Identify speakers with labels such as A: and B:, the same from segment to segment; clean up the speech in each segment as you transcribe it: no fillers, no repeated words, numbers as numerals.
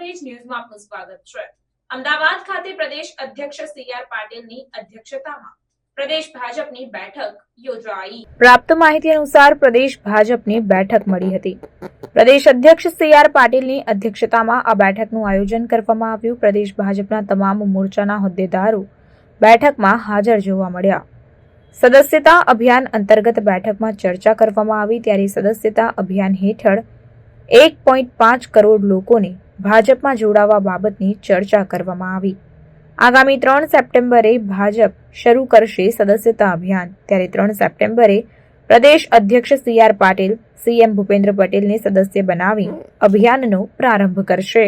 A: એજ ન્યૂઝમાં આપનું સ્વાગત છે। અમદાવાદ ખાતે પ્રદેશ અધ્યક્ષ સી.આર. પાટીલની અધ્યક્ષતામાં પ્રદેશ ભાજપની બેઠક યોજાઈ। પ્રાપ્ત માહિતી અનુસાર પ્રદેશ ભાજપની બેઠક મળી હતી। પ્રદેશ અધ્યક્ષ સી.આર. પાટીલની અધ્યક્ષતામાં આ બેઠકનું આયોજન કરવામાં આવ્યું। પ્રદેશ ભાજપના તમામ મોરચાના હોદ્દેદારો બેઠકમાં હાજર જોવા મળ્યા। સદસ્યતા અભિયાન અંતર્ગત બેઠકમાં ચર્ચા કરવામાં આવી। ત્યારે સદસ્યતા અભિયાન હેઠળ 1.5 કરોડ લોકોને ભાજપમાં જોડાવા બાબતની ચર્ચા કરવામાં આવી। આગામી 3 સપ્ટેમ્બરે ભાજપ શરૂ કરશે સદસ્યતા અભિયાન। ત્યારે 3 સપ્ટેમ્બરે પ્રદેશ અધ્યક્ષ સી.આર. પાટીલ સીએમ ભૂપેન્દ્ર પટેલને સદસ્ય બનાવી અભિયાનનો પ્રારંભ કરશે।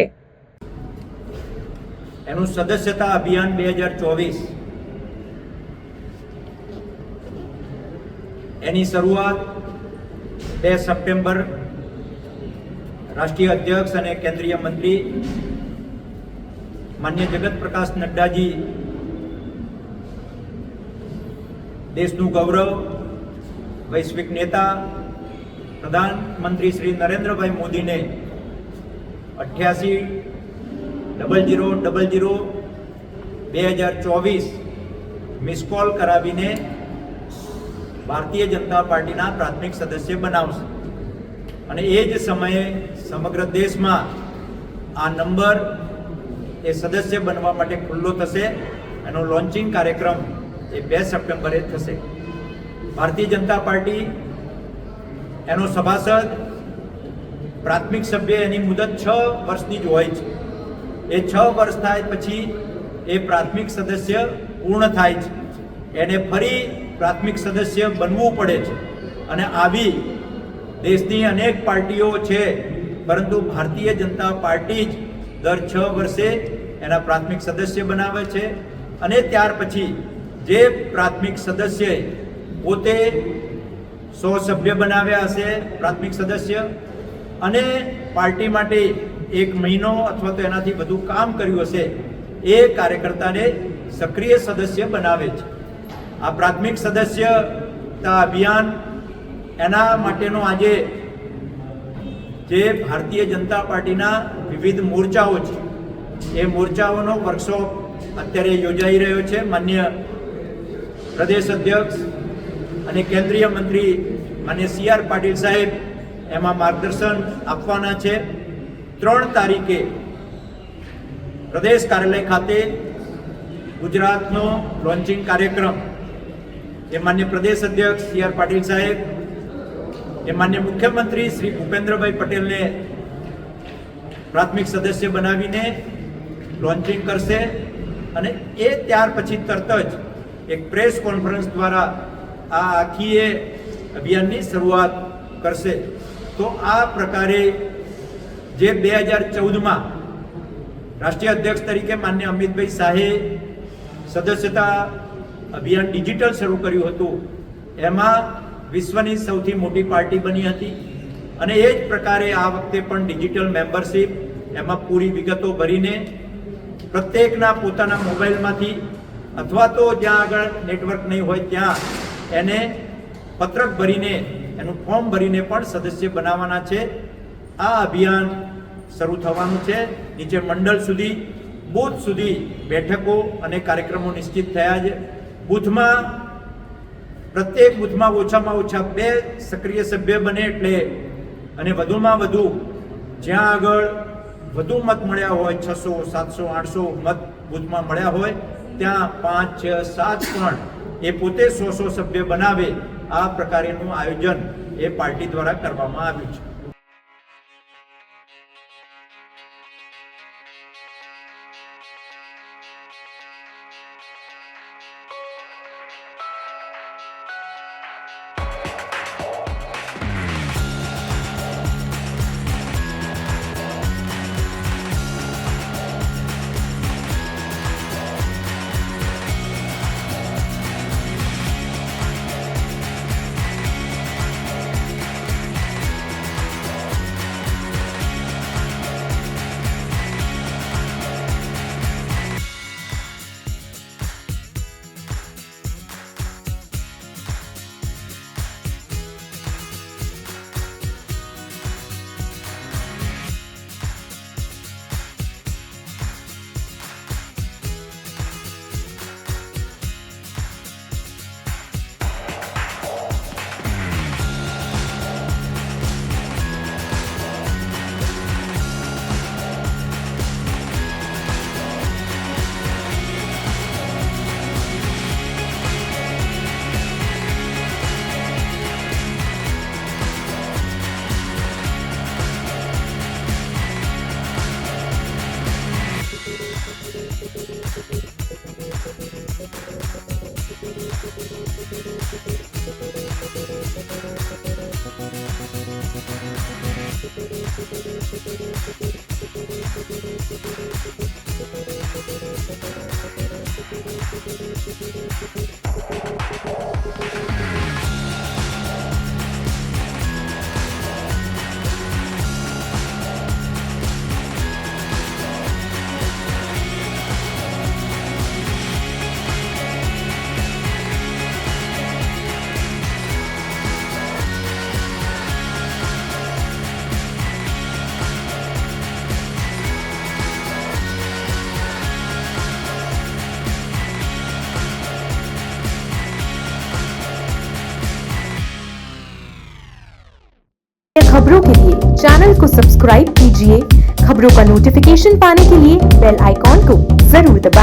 B: એનું સદસ્યતા અભિયાન 2024 એની શરૂઆત 2 સપ્ટેમ્બર રાષ્ટ્રીય અધ્યક્ષ અને કેન્દ્રીય મંત્રી માન્ય જગત પ્રકાશ નડ્ડાજી, દેશનું ગૌરવ, વૈશ્વિક નેતા પ્રધાનમંત્રી શ્રી નરેન્દ્રભાઈ મોદીને 8800002024 મિસ કોલ કરાવીને ભારતીય જનતા પાર્ટીના પ્રાથમિક સદસ્ય બનાવશે અને એ જ સમયે સમગ્ર દેશમાં આ નંબર એ સદસ્ય બનવા માટે ખુલ્લો થશે। એનો લોન્ચિંગ કાર્યક્રમ એ 2 સપ્ટેમ્બરે થશે। ભારતીય જનતા પાર્ટી એનો સભાસદ પ્રાથમિક સભ્ય એની મુદત 6 વર્ષની જ હોય છે। એ 6 વર્ષ થાય પછી એ પ્રાથમિક સદસ્ય પૂર્ણ થાય છે, એને ફરી પ્રાથમિક સદસ્ય બનવું પડે છે અને આવી દેશની અનેક પાર્ટીઓ છે, પરંતુ ભારતીય જનતા પાર્ટી જ દર 6 વર્ષે એના પ્રાથમિક સદસ્ય બનાવે છે અને ત્યાર પછી જે પ્રાથમિક સદસ્ય પોતે 100 સભ્ય બનાવ્યા હશે પ્રાથમિક સદસ્ય અને પાર્ટી માટે 1 મહિનો અથવા તો એનાથી વધુ કામ કર્યું હશે, એ કાર્યકર્તાને સક્રિય સદસ્ય બનાવે છે। આ પ્રાથમિક સદસ્યતા અભિયાન એના માટેનો આજે જે ભારતીય જનતા પાર્ટીના વિવિધ મોરચાઓ છે એ મોરચાઓનો વર્કશોપ અત્યારે યોજાઈ રહ્યો છે। માન્ય પ્રદેશ અધ્યક્ષ અને કેન્દ્રીય મંત્રી માન્ય સી.આર. પાટીલ સાહેબ એમાં માર્ગદર્શન આપવાના છે। 3 તારીખે પ્રદેશ કાર્યાલય ખાતે ગુજરાતનો લોન્ચિંગ કાર્યક્રમ એ માન્ય પ્રદેશ અધ્યક્ષ સી.આર. પાટીલ સાહેબ એ માન્ય મુખ્યમંત્રી શ્રી ભૂપેન્દ્રભાઈ પટેલને પ્રાથમિક સદસ્ય બનાવીને લોન્ચિંગ કરશે અને એ ત્યાર પછી તરત જ એક પ્રેસ કોન્ફરન્સ દ્વારા આ આખી અભિયાનની શરૂઆત કરશે। તો આ પ્રકારે જે 2014માં રાષ્ટ્રીય અધ્યક્ષ તરીકે માન્ય અમિતભાઈ શાહે સદસ્યતા અભિયાન ડિજિટલ શરૂ કર્યું હતું, એમાં વિશ્વની સૌથી મોટી પાર્ટી બની હતી અને એ જ પ્રકારે આ વખતે પણ ડિજિટલ મેમ્બરશિપ એમાં પૂરી વિગતો ભરીને પ્રત્યેકના પોતાના મોબાઈલમાંથી અથવા તો જ્યાં આગળ નેટવર્ક નહીં હોય ત્યાં એને પત્રક ભરીને એનું ફોર્મ ભરીને પણ સદસ્ય બનાવવાના છે। આ અભિયાન શરૂ થવાનું છે। નીચે મંડળ સુધી, બૂથ સુધી બેઠકો અને કાર્યક્રમો નિશ્ચિત થયા છે। બૂથમાં પ્રત્યેક બૂથમાં ઓછામાં ઓછા 2 સક્રિય સભ્ય બને એટલે અને વધુમાં વધુ જ્યાં આગળ વધુ મત મળ્યા હોય 600, 700, 800 મત બૂથમાં મળ્યા હોય ત્યાં 5, 6, 7 પણ એ પોતે 100 સભ્ય બનાવે, આ પ્રકારેનું આયોજન એ પાર્ટી દ્વારા કરવામાં આવ્યું છે।
C: खबरों के लिए चैनल को सब्सक्राइब कीजिए। खबरों का नोटिफिकेशन पाने के लिए बेल आइकॉन को जरूर दबाएं।